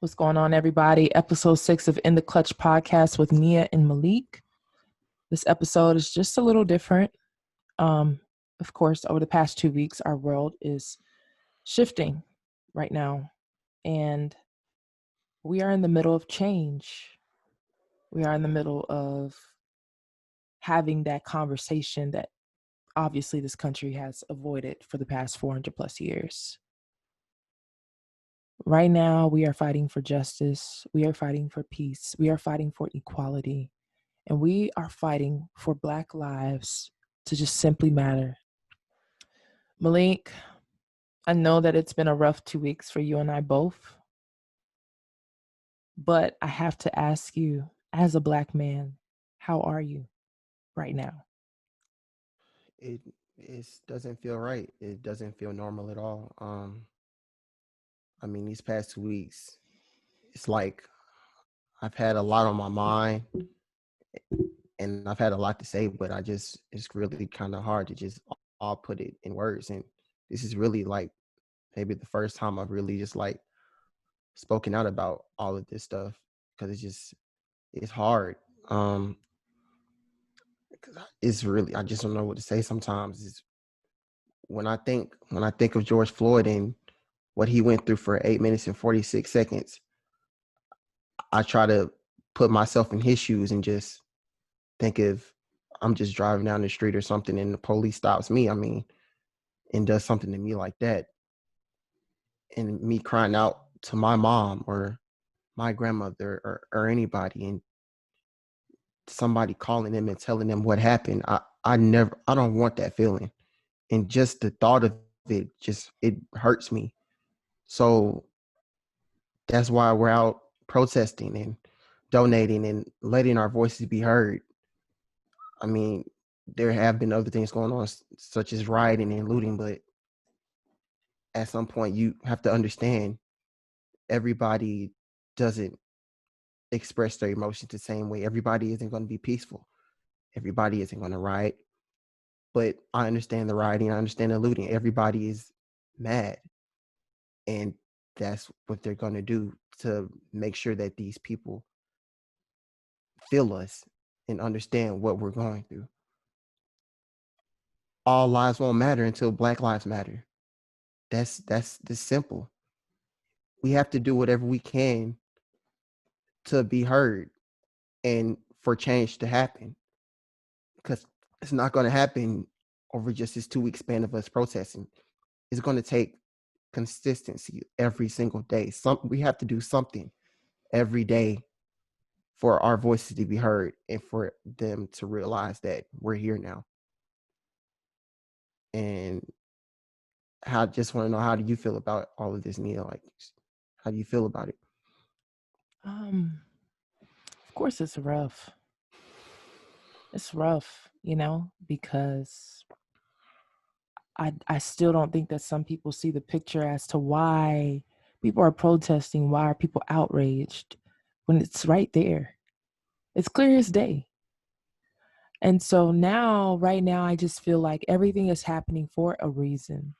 What's going on, everybody? Episode 6 of In the Clutch podcast with Nia and Malik. This episode is just a little different. Of course, over the past 2 weeks, our world is shifting right now, and we are in the middle of change. We are in the middle of having that conversation that obviously this country has avoided for the past 400 plus years. Right now, we are fighting for justice. We are fighting for peace. We are fighting for equality. And we are fighting for Black lives to just simply matter. Malik, I know that it's been a rough 2 weeks for you and I both. But I have to ask you, as a Black man, how are you right now? It doesn't feel right. It doesn't feel normal at all. These past 2 weeks, it's like I've had a lot on my mind and I've had a lot to say, but it's really kind of hard to just all put it in words. And this is really like maybe the first time I've really just like spoken out about all of this stuff because it's hard. It's really, I just don't know what to say sometimes. When I think of George Floyd and what he went through for 8 minutes and 46 seconds, I try to put myself in his shoes and just think if I'm just driving down the street or something and the police stops me, and does something to me like that, and me crying out to my mom or my grandmother or anybody, and somebody calling them and telling them what happened, I don't want that feeling. And just the thought of it hurts me. So that's why we're out protesting and donating and letting our voices be heard. I mean, there have been other things going on, such as rioting and looting, but at some point you have to understand everybody doesn't express their emotions the same way. Everybody isn't going to be peaceful. Everybody isn't going to riot. But I understand the rioting. I understand the looting. Everybody is mad. And that's what they're going to do to make sure that these people feel us and understand what we're going through. All lives won't matter until Black lives matter. That's this simple. We have to do whatever we can to be heard and for change to happen, because it's not going to happen over just this 2 week span of us protesting. It's going to take consistency every single day. We have to do something every day for our voices to be heard and for them to realize that we're here now. And I just want to know, how do you feel about all of this, Nia? Like, how do you feel about it? Of course, it's rough. It's rough, because I still don't think that some people see the picture as to why people are protesting, why are people outraged, when it's right there. It's clear as day. And so right now, I just feel like everything is happening for a reason.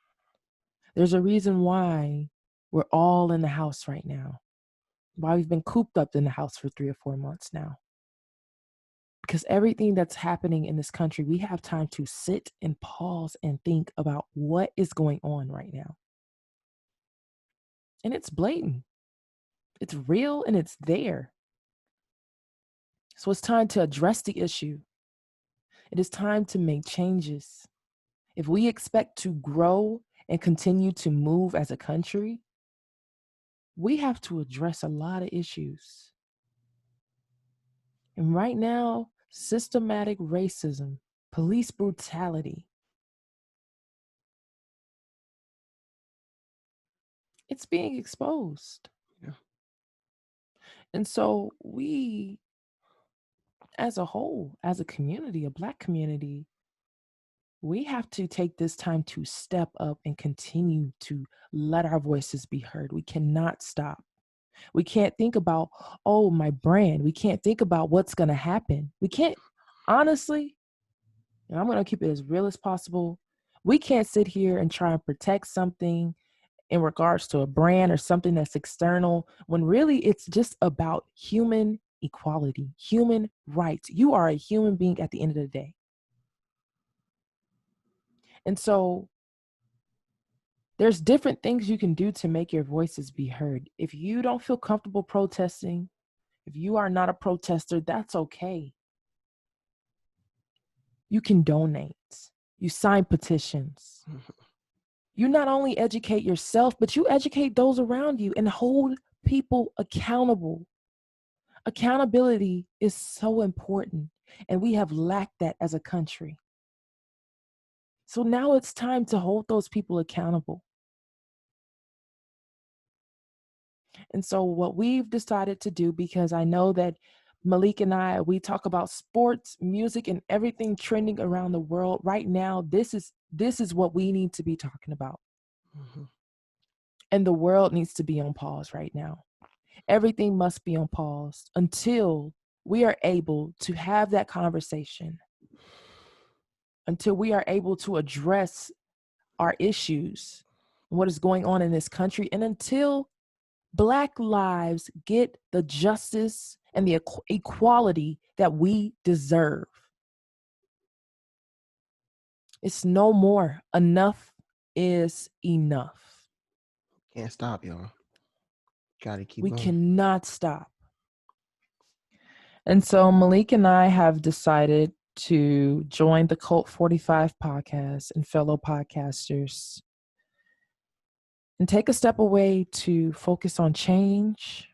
There's a reason why we're all in the house right now, why we've been cooped up in the house for 3 or 4 months now. Because everything that's happening in this country, we have time to sit and pause and think about what is going on right now. And it's blatant. It's real and it's there. So it's time to address the issue. It is time to make changes. If we expect to grow and continue to move as a country, we have to address a lot of issues. And right now, systematic racism, police brutality, it's being exposed. Yeah. And so we, as a whole, as a community, a Black community, we have to take this time to step up and continue to let our voices be heard. We cannot stop. We can't think about, oh, my brand. We can't think about what's going to happen. We can't, honestly, and I'm going to keep it as real as possible. We can't sit here and try and protect something in regards to a brand or something that's external, when really it's just about human equality, human rights. You are a human being at the end of the day. And so there's different things you can do to make your voices be heard. If you don't feel comfortable protesting, if you are not a protester, that's okay. You can donate. You sign petitions. You not only educate yourself, but you educate those around you and hold people accountable. Accountability is so important, and we have lacked that as a country. So now it's time to hold those people accountable. And so what we've decided to do, because I know that Malik and I, we talk about sports, music, and everything trending around the world right now. This is what we need to be talking about. Mm-hmm. And the world needs to be on pause right now. Everything must be on pause until we are able to have that conversation, until we are able to address our issues, what is going on in this country, and until Black lives get the justice and the equality that we deserve. It's no more. Enough is enough. Can't stop, y'all. Gotta keep We going. cannot stop. And so Malik and I have decided to join the Cult 45 podcast and fellow podcasters and take a step away to focus on change,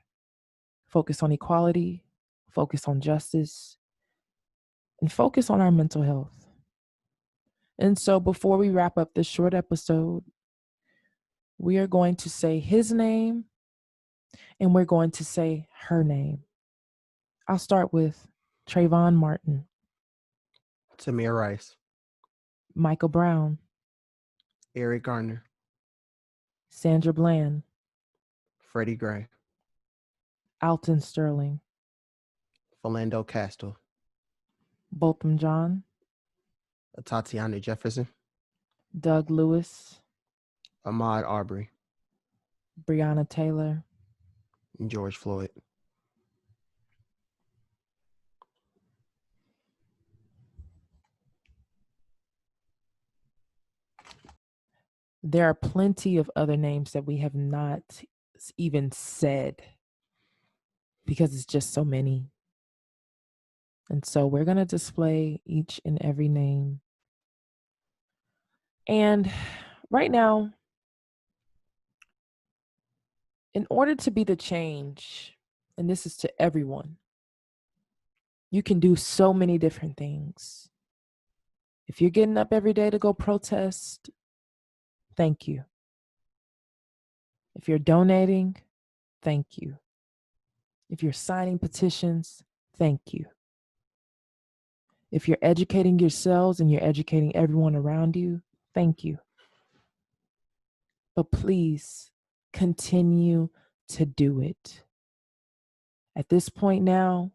focus on equality, focus on justice, and focus on our mental health. And so before we wrap up this short episode, we are going to say his name and we're going to say her name. I'll start with Trayvon Martin, Tamir Rice, Michael Brown, Eric Garner, Sandra Bland, Freddie Gray, Alton Sterling, Philando Castile, Botham John, Tatiana Jefferson, Doug Lewis, Ahmad Arbery, Breonna Taylor, and George Floyd. There are plenty of other names that we have not even said because it's just so many. And so we're going to display each and every name. And right now, in order to be the change, and this is to everyone, you can do so many different things. If you're getting up every day to go protest, thank you. If you're donating, thank you. If you're signing petitions, thank you. If you're educating yourselves and you're educating everyone around you, thank you. But please continue to do it. At this point now,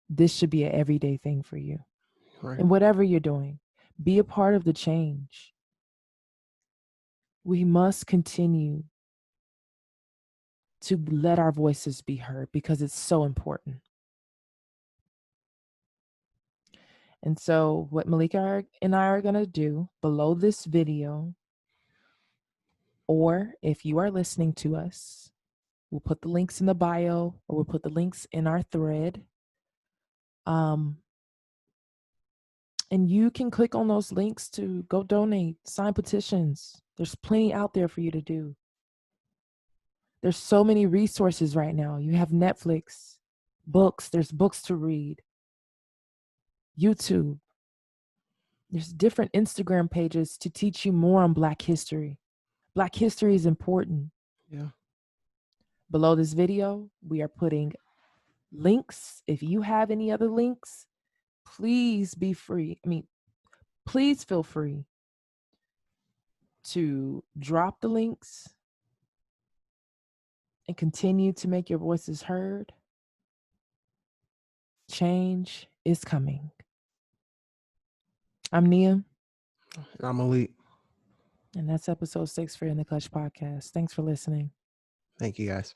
this should be an everyday thing for you. Right. And whatever you're doing, be a part of the change. We must continue to let our voices be heard because it's so important. And so what Malika and I are going to do below this video, or if you are listening to us, we'll put the links in the bio or we'll put the links in our thread. And you can click on those links to go donate, sign petitions. There's plenty out there for you to do. There's so many resources right now. You have Netflix, books, there's books to read, YouTube. There's different Instagram pages to teach you more on Black history. Black history is important. Yeah. Below this video, we are putting links. If you have any other links, please be free. Please feel free to drop the links and continue to make your voices heard. Change is coming. I'm Nia. And I'm Malik. And that's episode 6 for In the Clutch podcast. Thanks for listening. Thank you, guys.